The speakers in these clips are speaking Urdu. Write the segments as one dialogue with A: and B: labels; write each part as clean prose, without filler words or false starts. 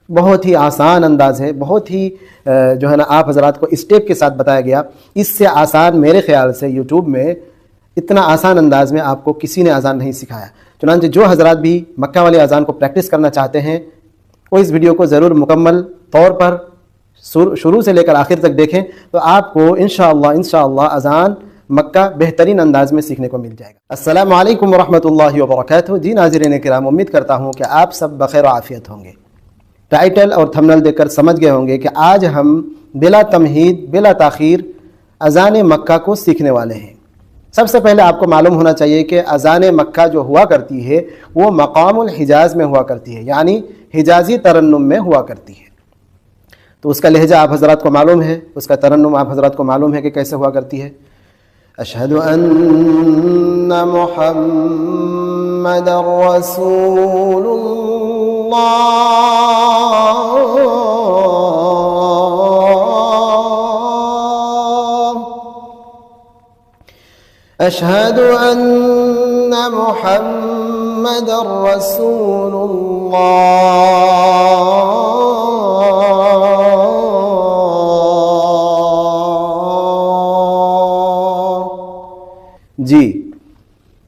A: بہت ہی آسان انداز ہے، بہت ہی جو ہے نا آپ حضرات کو اسٹیپ کے ساتھ بتایا گیا۔ اس سے آسان میرے خیال سے یوٹیوب میں اتنا آسان انداز میں آپ کو کسی نے اذان نہیں سکھایا۔ چنانچہ جو حضرات بھی مکہ والی اذان کو پریکٹس کرنا چاہتے ہیں وہ اس ویڈیو کو ضرور مکمل طور پر شروع سے لے کر آخر تک دیکھیں، تو آپ کو انشاءاللہ اذان مکہ بہترین انداز میں سیکھنے کو مل جائے گا۔ السلام علیکم ورحمۃ اللہ وبرکاتہ۔ جی ناظرین کرام، امید کرتا ہوں کہ آپ سب بخیر و عافیت ہوں گے۔ ٹائٹل اور تھمبنیل دیکھ کر سمجھ گئے ہوں گے کہ آج ہم بلا تمہید بلا تاخیر اذان مکہ کو سیکھنے والے ہیں۔ سب سے پہلے آپ کو معلوم ہونا چاہیے کہ اذان مکہ جو ہوا کرتی ہے وہ مقام الحجاز میں ہوا کرتی ہے، یعنی حجازی ترنم میں ہوا کرتی ہے۔ تو اس کا لہجہ آپ حضرات کو معلوم ہے، اس کا ترنم آپ حضرات کو معلوم ہے کہ کیسے ہوا کرتی ہے۔ اشہد ان محمد رسول اشہد ان محمد رسول جی،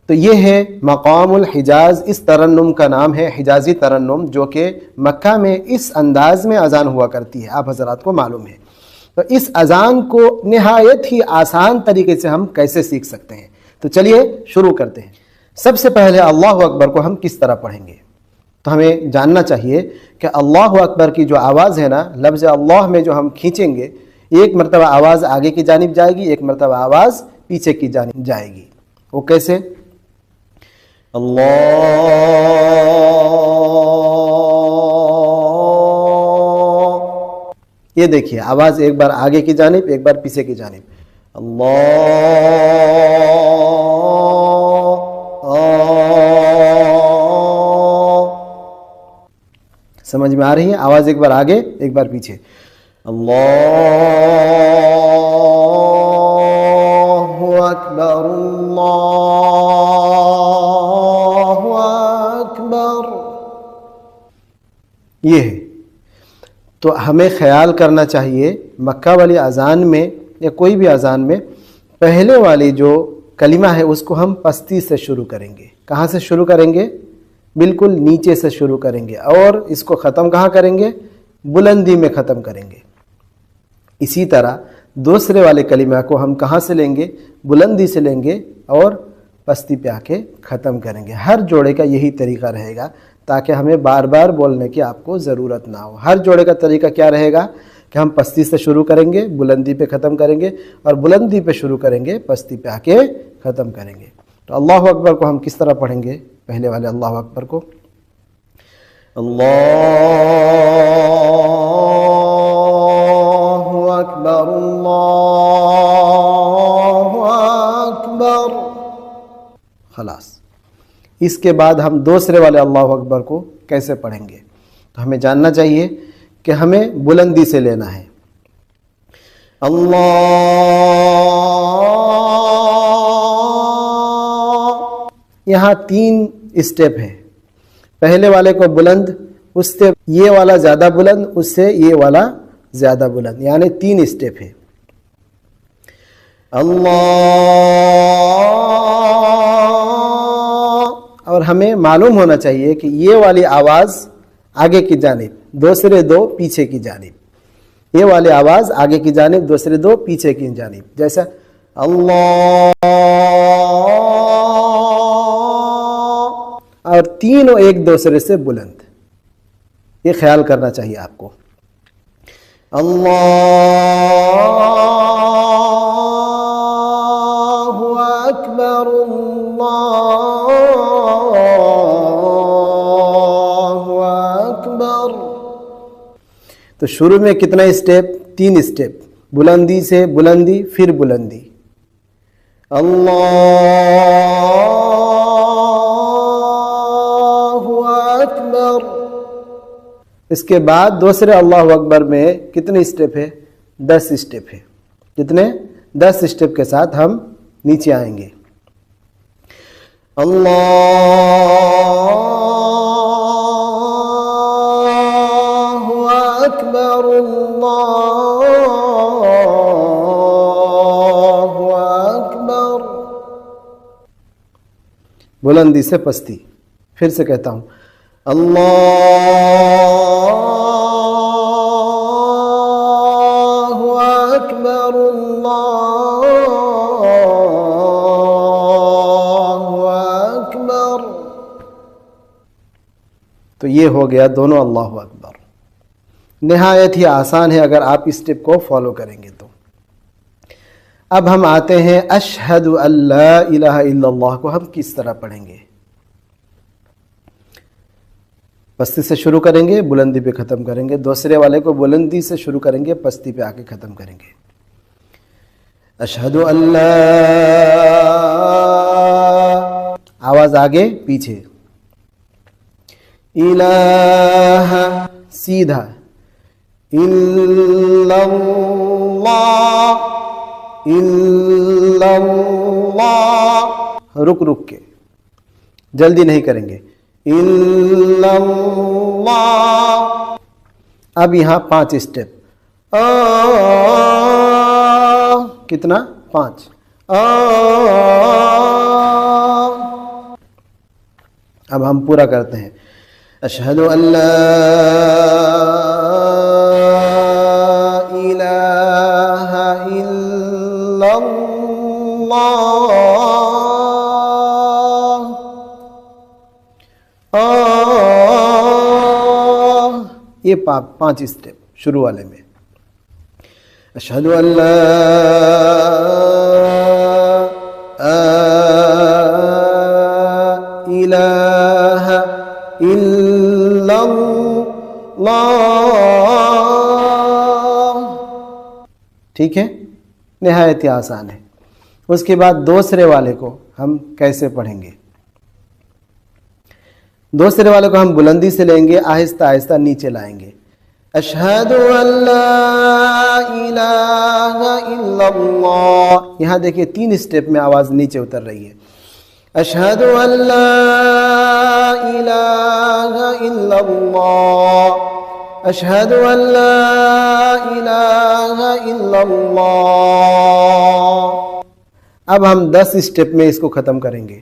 A: تو یہ ہے مقام الحجاز۔ اس ترنم کا نام ہے حجازی ترنم، جو کہ مکہ میں اس انداز میں اذان ہوا کرتی ہے، آپ حضرات کو معلوم ہے۔ تو اس اذان کو نہایت ہی آسان طریقے سے ہم کیسے سیکھ سکتے ہیں، تو چلیے شروع کرتے ہیں۔ سب سے پہلے اللہ اکبر کو ہم کس طرح پڑھیں گے، تو ہمیں جاننا چاہیے کہ اللہ اکبر کی جو آواز ہے نا، لفظ اللہ میں جو ہم کھینچیں گے، ایک مرتبہ آواز آگے کی جانب جائے گی، ایک مرتبہ آواز پیچھے کی جانب جائے گی۔ وہ کیسے؟ اللہ، یہ دیکھیے آواز ایک بار آگے کی جانب، ایک بار پیچھے کی جانب۔ اللہ، سمجھ میں آ رہی ہے؟ آواز ایک بار آگے ایک بار پیچھے۔ اللہ اکبر، اللہ اکبر، یہ ہے۔ تو ہمیں خیال کرنا چاہیے مکہ والی اذان میں یا کوئی بھی اذان میں پہلے والی جو کلمہ ہے اس کو ہم پستی سے شروع کریں گے۔ کہاں سے شروع کریں گے؟ بالکل نیچے سے شروع کریں گے، اور اس کو ختم کہاں کریں گے؟ بلندی میں ختم کریں گے۔ اسی طرح دوسرے والے کلمہ کو ہم کہاں سے لیں گے؟ بلندی سے لیں گے اور پستی پہ آ کے ختم کریں گے۔ ہر جوڑے کا یہی طریقہ رہے گا تاکہ ہمیں بار بار بولنے کی آپ کو ضرورت نہ ہو۔ ہر جوڑے کا طریقہ کیا رہے گا کہ ہم پستی سے شروع کریں گے، بلندی پہ ختم کریں گے، اور بلندی پہ شروع کریں گے، پستی پہ آ کے ختم کریں گے۔ تو اللہ اکبر کو ہم کس طرح پڑھیں گے؟ پہلے والے اللہ اکبر کو اللہ اکبر، اللہ اکبر، خلاص۔ اس کے بعد ہم دوسرے والے اللہ اکبر کو کیسے پڑھیں گے؟ تو ہمیں جاننا چاہیے کہ ہمیں بلندی سے لینا ہے۔ اللہ، یہاں 3 اسٹیپ ہیں۔ پہلے والے کو بلند، اس سے یہ والا زیادہ بلند، اس سے یہ والا زیادہ بلند، یعنی 3 اسٹیپ ہے۔ اللہ، اور ہمیں معلوم ہونا چاہیے کہ یہ والی آواز آگے کی جانب، دوسرے 2 پیچھے کی جانب۔ یہ والی آواز آگے کی جانب، دوسرے 2 پیچھے کی جانب، جیسا اللہ، اور تینوں ایک دوسرے سے بلند۔ یہ خیال کرنا چاہیے آپ کو۔ اللہ اکبر، اللہ اکبر۔ تو شروع میں کتنا اسٹیپ؟ 3 اسٹیپ، بلندی سے بلندی، پھر بلندی۔ اللہ اکبر۔ اس کے بعد دوسرے اللہ اکبر میں کتنے اسٹیپ ہے؟ 10 اسٹیپ ہے۔ کتنے؟ 10 اسٹیپ کے ساتھ ہم نیچے آئیں گے۔ اللہ بلندی سے پستی. پھر سے کہتا ہوں اللہ اکبر اللہ اکبر. تو یہ ہو گیا دونوں اللہ اکبر. نہایت ہی آسان ہے اگر آپ اس اسٹیپ کو فالو کریں گے تو. اب ہم آتے ہیں اشہد ان لا الہ الا اللہ کو ہم کس طرح پڑھیں گے. پستی سے شروع کریں گے، بلندی پہ ختم کریں گے. دوسرے والے کو بلندی سے شروع کریں گے، پستی پہ آ کے ختم کریں گے. اشہد ان لا، آواز آگے پیچھے، الہ سیدھا، الا اللہ، الا اللہ، رک رک کے، جلدی نہیں کریں گے. الا اللہ. اب یہاں 5 اسٹیپ. کتنا؟ 5. اب ہم پورا کرتے ہیں. اشہد ان لا الہ الا اللہ. یہ 5 اسٹیپ شروع والے میں. اشہد ان لا الہ الا اللہ. ٹھیک ہے، نہایت ہی آسان ہے. اس کے بعد دوسرے والے کو ہم کیسے پڑھیں گے؟ دوسرے والے کو ہم بلندی سے لیں گے، آہستہ آہستہ نیچے لائیں گے. اشہد ان لا الہ الا اللہ. یہاں دیکھیے 3 اسٹیپ میں آواز نیچے اتر رہی ہے. اشہد ان لا الہ الا اللہ، اشہد ان لا الہ الا اللہ. اب ہم 10 اسٹیپ میں اس کو ختم کریں گے.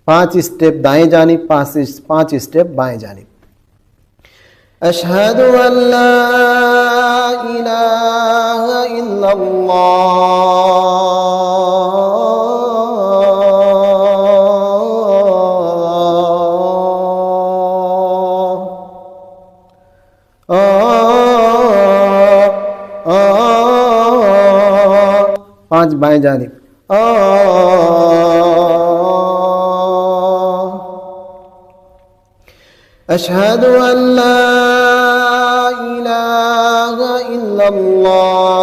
A: 5 اسٹیپ دائیں جانب، 5 اسٹیپ بائیں جانب. اشہد ان لا الہ الا اللہ. 5 بائیں جانب. اشہد ان لا الہ الا اللہ.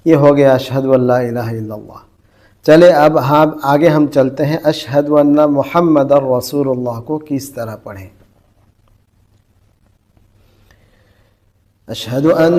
A: یہ ہو گیا اشہد ان لا الہ الا اللہ. چلے اب آگے ہم چلتے ہیں اشہد ان محمد الرسول اللہ کو کس طرح پڑھیں. اشہد ان